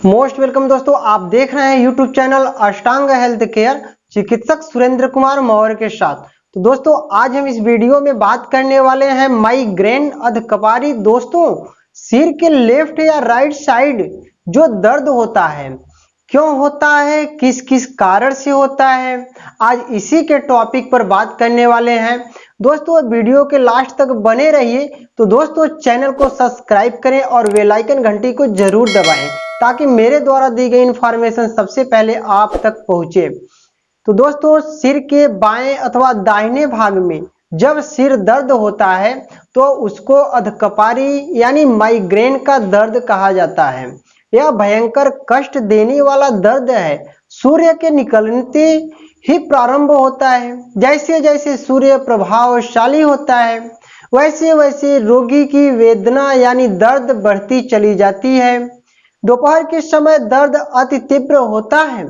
Most welcome दोस्तों, आप देख रहे हैं यूट्यूब चैनल अष्टांग हेल्थ केयर चिकित्सक सुरेंद्र कुमार मौर्य के साथ। तो दोस्तों आज हम इस वीडियो में बात करने वाले हैं माइग्रेन अधकपारी। दोस्तों सिर के लेफ्ट या राइट साइड जो दर्द होता है, क्यों होता है, किस किस कारण से होता है, आज इसी के टॉपिक पर बात करने वाले हैं। दोस्तों वीडियो के लास्ट तक बने रहिए। तो दोस्तों चैनल को सब्सक्राइब करें और बेल आइकन घंटी को जरूर दबाएं ताकि मेरे द्वारा दी गई इंफॉर्मेशन सबसे पहले आप तक पहुंचे। तो दोस्तों सिर के बाएं अथवा दाहिने भाग में जब सिर दर्द होता है तो उसको अधकपारी यानी माइग्रेन का दर्द कहा जाता है। यह भयंकर कष्ट देने वाला दर्द है। सूर्य के निकलते ही प्रारंभ होता है। जैसे जैसे सूर्य प्रभावशाली होता है वैसे वैसे रोगी की वेदना यानी दर्द बढ़ती चली जाती है। दोपहर के समय दर्द अति तीव्र होता है,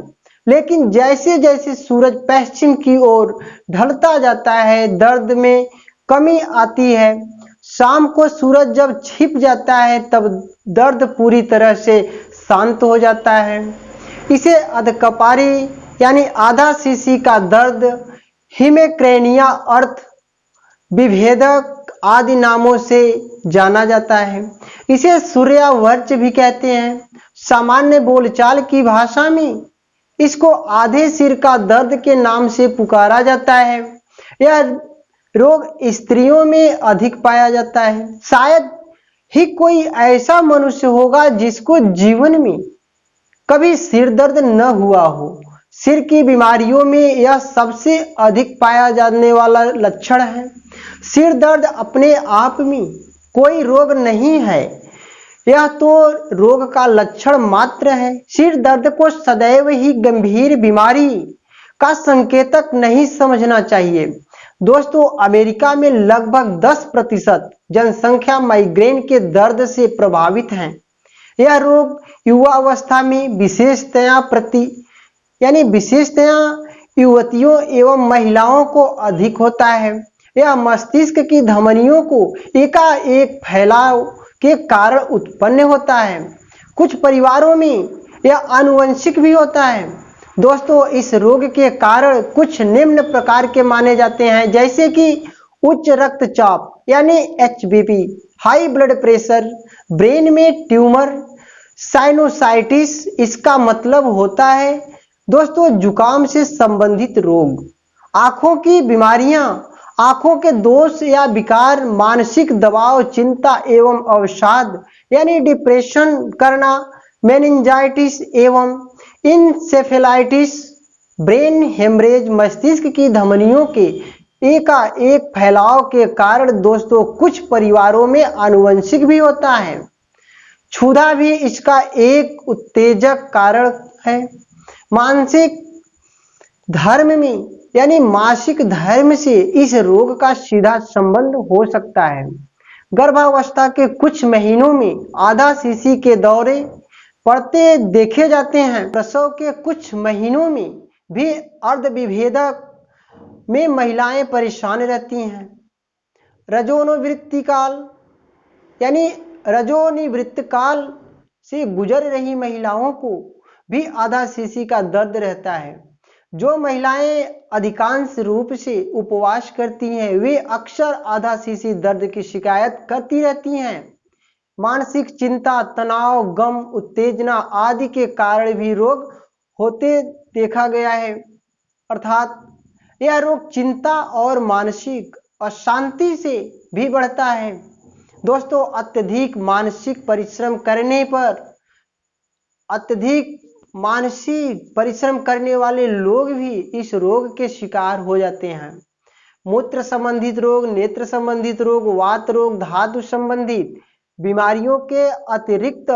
लेकिन जैसे जैसे सूरज पश्चिम की ओर ढलता जाता है दर्द में कमी आती है। शाम को सूरज जब छिप जाता है तब दर्द पूरी तरह से शांत हो जाता है। इसे अधकपारी यानी आधा सीसी का दर्द, हिमेक्रेनिया, अर्थ विभेदक आदि नामों से जाना जाता है। इसे सूर्यावर्च भी कहते हैं। सामान्य बोलचाल की भाषा में इसको आधे सिर का दर्द के नाम से पुकारा जाता है। यह रोग स्त्रियों में अधिक पाया जाता है। शायद ही कोई ऐसा मनुष्य होगा जिसको जीवन में कभी सिर दर्द न हुआ हो। सिर की बीमारियों में यह सबसे अधिक पाया जाने वाला लक्षण है। सिर दर्द अपने आप में कोई रोग नहीं है, यह तो रोग का लक्षण मात्र है। सिर दर्द को सदैव ही गंभीर बीमारी का संकेतक नहीं समझना चाहिए। दोस्तों अमेरिका में लगभग 10% जनसंख्या माइग्रेन के दर्द से प्रभावित है। यह रोग युवावस्था में विशेषतया युवतियों एवं महिलाओं को अधिक होता है। यह मस्तिष्क की धमनियों को एकाएक फैलाव के कारण उत्पन्न होता है। कुछ परिवारों में यह आनुवंशिक भी होता है। दोस्तों इस रोग के कारण कुछ निम्न प्रकार के माने जाते हैं, जैसे कि उच्च रक्तचाप यानी HBP, high blood pressure, brain में ट्यूमर, साइनोसाइटिस, इसका मतलब होता है दोस्तों जुकाम से संबंधित रोग, आंखों की बीमारियां, आंखों के दोष या विकार, मानसिक दबाव, चिंता एवं अवसाद यानी डिप्रेशन करना, मेनिंजाइटिस एवं इंसेफेलाइटिस, ब्रेन हेमरेज, मस्तिष्क की धमनियों के एकाएक फैलाव के कारण दोस्तों कुछ परिवारों में आनुवंशिक भी होता है। क्षुधा भी इसका एक उत्तेजक कारण है। मानसिक धर्म में यानी मासिक धर्म से इस रोग का सीधा संबंध हो सकता है। गर्भावस्था के कुछ महीनों में आधा सीसी के दौरे पड़ते देखे जाते हैं। प्रसव के कुछ महीनों में भी अर्धविभेदक में महिलाएं परेशान रहती हैं। रजोनिवृत्ति काल यानी रजोनिवृत्त काल से गुजर रही महिलाओं को भी आधा सीसी का दर्द रहता है। जो महिलाएं अधिकांश रूप से उपवास करती हैं वे अक्सर आधा सीसी दर्द की शिकायत करती रहती हैं। मानसिक चिंता, तनाव, गम, उत्तेजना आदि के कारण भी रोग होते देखा गया है। अर्थात यह रोग चिंता और मानसिक अशांति से भी बढ़ता है। दोस्तों अत्यधिक मानसिक परिश्रम करने वाले लोग भी इस रोग के शिकार हो जाते हैं। मूत्र संबंधित रोग, नेत्र संबंधित रोग, वात रोग, धातु संबंधित बीमारियों के अतिरिक्त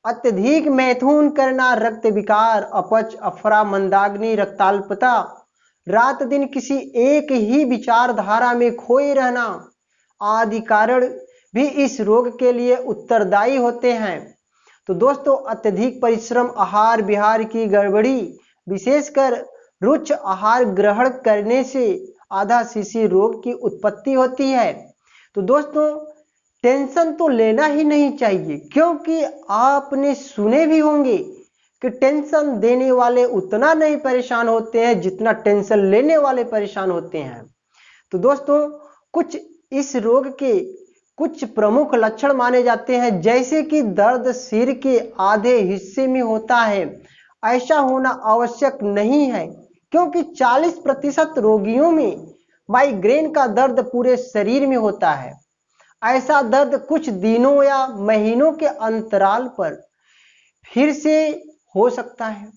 अत्यधिक मैथुन करना, रक्त विकार, अपच, अफरा, मंदाग्नि, रक्ताल्पता, रात दिन किसी एक ही विचारधारा में खोए रहना आदि कारण भी इस रोग के लिए उत्तरदायी होते हैं। तो दोस्तों अत्यधिक परिश्रम, आहार विहार की गड़बड़ी, विशेषकर रुच्च आहार ग्रहण करने से आधा सीसी रोग की उत्पत्ति होती है। तो दोस्तों टेंशन तो लेना ही नहीं चाहिए, क्योंकि आपने सुने भी होंगे कि टेंशन देने वाले उतना नहीं परेशान होते हैं जितना टेंशन लेने वाले परेशान होते हैं। तो दोस्तों कुछ इस रोग के कुछ प्रमुख लक्षण माने जाते हैं, जैसे कि दर्द सिर के आधे हिस्से में होता है। ऐसा होना आवश्यक नहीं है, क्योंकि 40% रोगियों में माइग्रेन का दर्द पूरे शरीर में होता है। ऐसा दर्द कुछ दिनों या महीनों के अंतराल पर फिर से हो सकता है।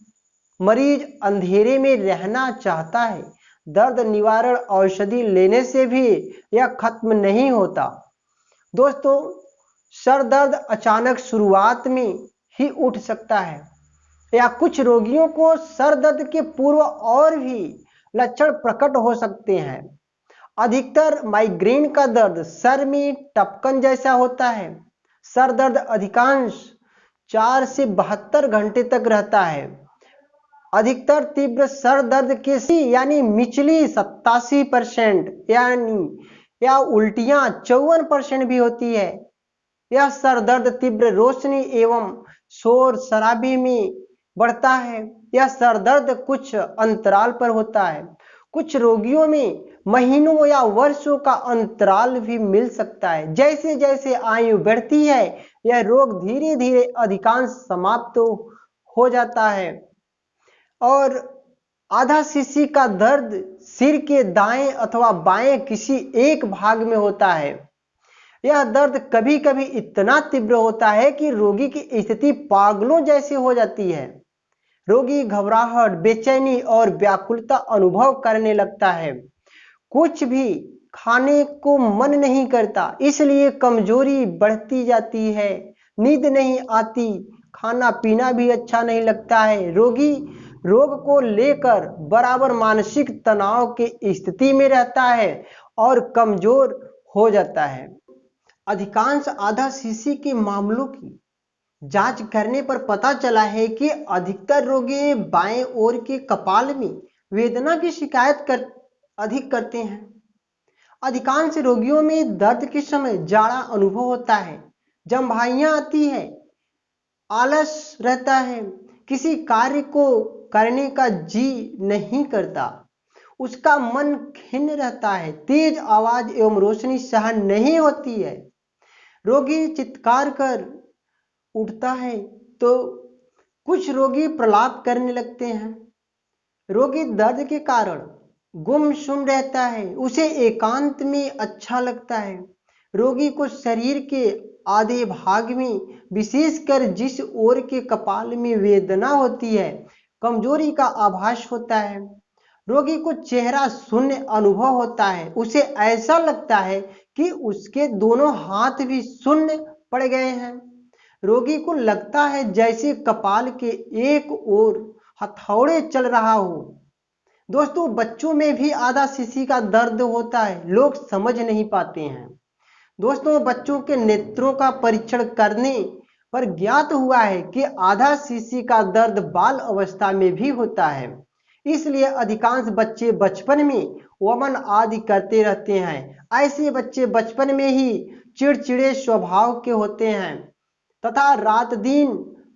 मरीज अंधेरे में रहना चाहता है। दर्द निवारण औषधि लेने से भी यह खत्म नहीं होता। दोस्तों सर दर्द अचानक शुरुआत में ही उठ सकता है, या कुछ रोगियों को सर दर्द के पूर्व और भी लक्षण प्रकट हो सकते हैं। अधिकतर माइग्रेन का दर्द सर में टपकन जैसा होता है। सर दर्द अधिकांश 4 से 72 घंटे तक रहता है। अधिकतर तीव्र सर दर्द के यानी मिचली 87% या उल्टियां 54% भी होती है। यह सर दर्द तीव्र रोशनी एवं शोर शराबे में बढ़ता है। यह सर दर्द कुछ अंतराल पर होता है। कुछ रोगियों में महीनों या वर्षों का अंतराल भी मिल सकता है। जैसे जैसे आयु बढ़ती है यह रोग धीरे धीरे अधिकांश समाप्त हो जाता है। और आधा शीशी का दर्द सिर के दाएं अथवा बाएं किसी एक भाग में होता है। यह दर्द कभी कभी इतना तीव्र होता है कि रोगी की स्थिति पागलों जैसी हो जाती है। रोगी घबराहट, बेचैनी और व्याकुलता अनुभव करने लगता है। कुछ भी खाने को मन नहीं करता, इसलिए कमजोरी बढ़ती जाती है। नींद नहीं आती, खाना पीना भी अच्छा नहीं लगता है। रोगी रोग को लेकर बराबर मानसिक तनाव की स्थिति में रहता है और कमजोर हो जाता है। अधिकांश आधा शीशी के मामलों की जांच करने पर पता चला है कि अधिकतर रोगी बाएं ओर के कपाल में वेदना की शिकायत अधिक करते हैं। अधिकांश रोगियों में दर्द के समय जाड़ा अनुभव होता है, जम्भाइयां आती है, आलस रहता है, किसी कार्य को करने का जी नहीं करता, उसका मन खिन्न रहता है, तेज आवाज एवं रोशनी सहन नहीं होती है, रोगी चित्कार कर उठता है तो कुछ रोगी प्रलाप करने लगते हैं। रोगी दर्द के कारण गुमसुम रहता है, उसे एकांत में अच्छा लगता है। रोगी को शरीर के आधे भाग में, विशेषकर जिस ओर के कपाल में वेदना होती है, कमजोरी का आभास होता है। रोगी को चेहरा शून्य अनुभव होता है, उसे ऐसा लगता है कि उसके दोनों हाथ भी शून्य पड़ गए हैं। रोगी को लगता है जैसे कपाल के एक ओर हथौड़े चल रहा हो। दोस्तों बच्चों में भी आधा शीशी का दर्द होता है, लोग समझ नहीं पाते हैं। दोस्तों बच्चों के नेत्रों का परीक्षण करने पर ज्ञात हुआ है कि आधा शीशी का दर्द बाल अवस्था में भी होता है। इसलिए अधिकांश बच्चे बचपन में वमन आदि करते रहते हैं। ऐसे बच्चे बचपन में ही चिड़चिड़े स्वभाव के होते हैं तथा रात दिन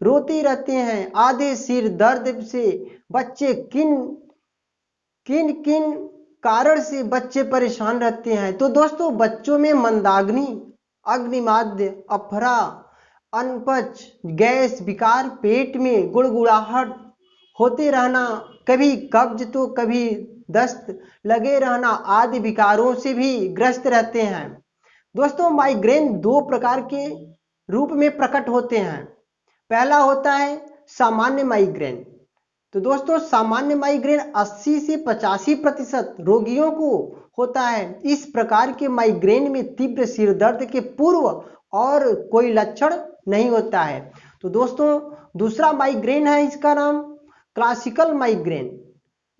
रोते रहते हैं। आधे सिर दर्द से बच्चे किन किन कारण से बच्चे परेशान रहते हैं। तो दोस्तों बच्चों में मंदाग्नि, अग्निमाद्य, अफरा, अनपच, गैस, विकार, पेट में गुड़गुड़ाहट होते रहना, कभी कब्ज तो कभी दस्त लगे रहना आदि विकारों से भी ग्रस्त रहते हैं। दोस्तों माइग्रेन 2 प्रकार के रूप में प्रकट होते हैं। पहला होता है सामान्य माइग्रेन। तो दोस्तों सामान्य माइग्रेन 80 से 85% रोगियों को होता है। इस प्रकार के माइग्रेन में तीव्र सिर दर्द के पूर्व और कोई लक्षण नहीं होता है। तो दोस्तों दूसरा माइग्रेन है, इसका नाम क्लासिकल माइग्रेन।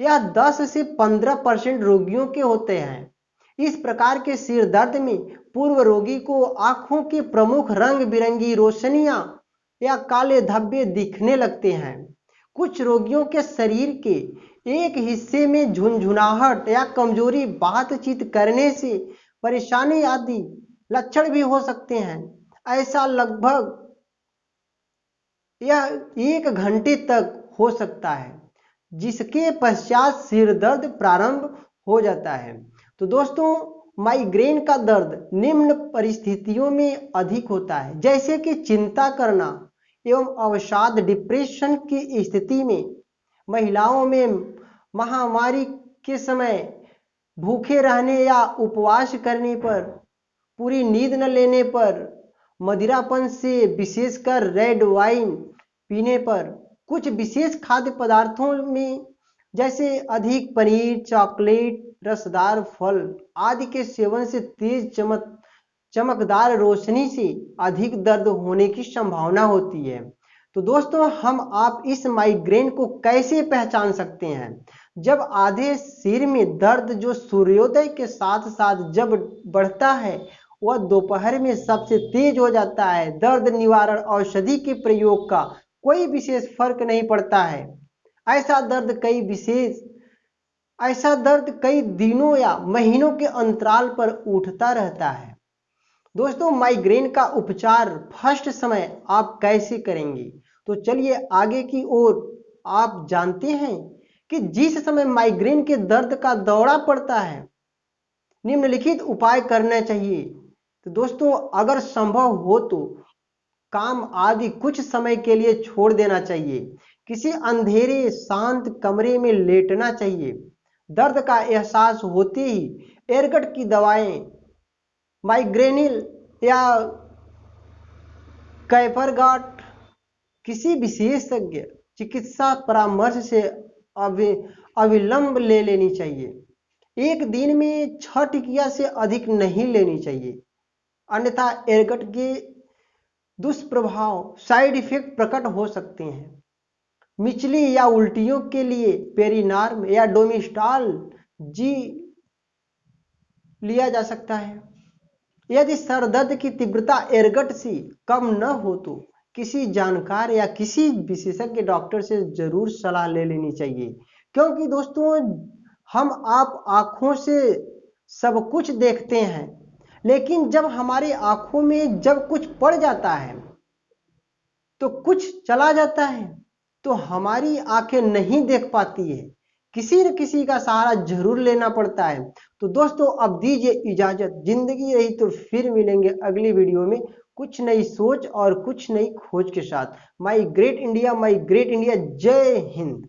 यह 10 से 15% रोगियों के होते हैं। इस प्रकार के सिर दर्द में पूर्व रोगी को आंखों के प्रमुख रंग बिरंगी रोशनियां या काले धब्बे दिखने लगते हैं। कुछ रोगियों के शरीर के एक हिस्से में झुनझुनाहट या कमजोरी, बातचीत करने से परेशानी आदि लक्षण भी हो सकते हैं। ऐसा लगभग यह 1 घंटे तक हो सकता है, जिसके पश्चात सिर दर्द प्रारंभ हो जाता है। तो दोस्तों, माइग्रेन का दर्द निम्न परिस्थितियों में अधिक होता है, जैसे कि चिंता करना एवं अवसाद, डिप्रेशन की स्थिति में, महिलाओं में महामारी के समय भूखे रहने या उपवास करने पर, पूरी नींद न लेने पर, मदिरापन से, विशेषकर रेड वाइन पीने पर, कुछ विशेष खाद्य पदार्थों में जैसे अधिक पनीर, चॉकलेट, रसदार फल आदि के सेवन से तेज चमकदार रोशनी से अधिक दर्द होने की संभावना होती है। तो दोस्तों, हम आप इस माइग्रेन को कैसे पहचान सकते हैं? जब आधे सिर में दर्द जो सूर्योदय के साथ साथ जब बढ़ता है, वह दोपहर में सबसे तेज हो जाता है। दर्द निवारण औषधि के प्रयोग का कोई विशेष फर्क नहीं पड़ता है। ऐसा दर्द कई दिनों या महीनों के अंतराल पर उठता रहता है। दोस्तों, माइग्रेन का उपचार फर्स्ट समय आप कैसे करेंगे? तो चलिए आगे की ओर। आप जानते हैं कि जिस समय माइग्रेन के दर्द का दौरा पड़ता है, निम्नलिखित उपाय करना चाहिए। तो दोस्तों, अगर संभव हो तो काम आदि कुछ समय के लिए छोड़ देना चाहिए। किसी अंधेरे शांत कमरे में लेटना चाहिए। दर्द का एहसास होते ही एरगट की दवाएं, माइग्रेनिल या कैफरगाट, किसी विशेषज्ञ चिकित्सा परामर्श से अविलंब ले लेनी चाहिए। एक दिन में 6 टिकिया से अधिक नहीं लेनी चाहिए, अन्यथा एरगट के दुष्प्रभाव, साइड इफेक्ट प्रकट हो सकते हैं। मिचली या उल्टियों के लिए पेरिनार्म या डोमिस्टाल जी लिया जा सकता है। यदि सर दर्द की तीव्रता एरगट से कम न हो तो किसी जानकार या किसी विशेषज्ञ डॉक्टर से जरूर सलाह ले लेनी चाहिए, क्योंकि दोस्तों, हम आप आंखों से सब कुछ देखते हैं, लेकिन जब हमारी आंखों में जब कुछ पड़ जाता है तो कुछ चला जाता है, तो हमारी आंखें नहीं देख पाती है। किसी न किसी का सहारा जरूर लेना पड़ता है। तो दोस्तों, अब दीजिए इजाजत। जिंदगी रही तो फिर मिलेंगे अगली वीडियो में कुछ नई सोच और कुछ नई खोज के साथ। My great India, my great India. जय हिंद।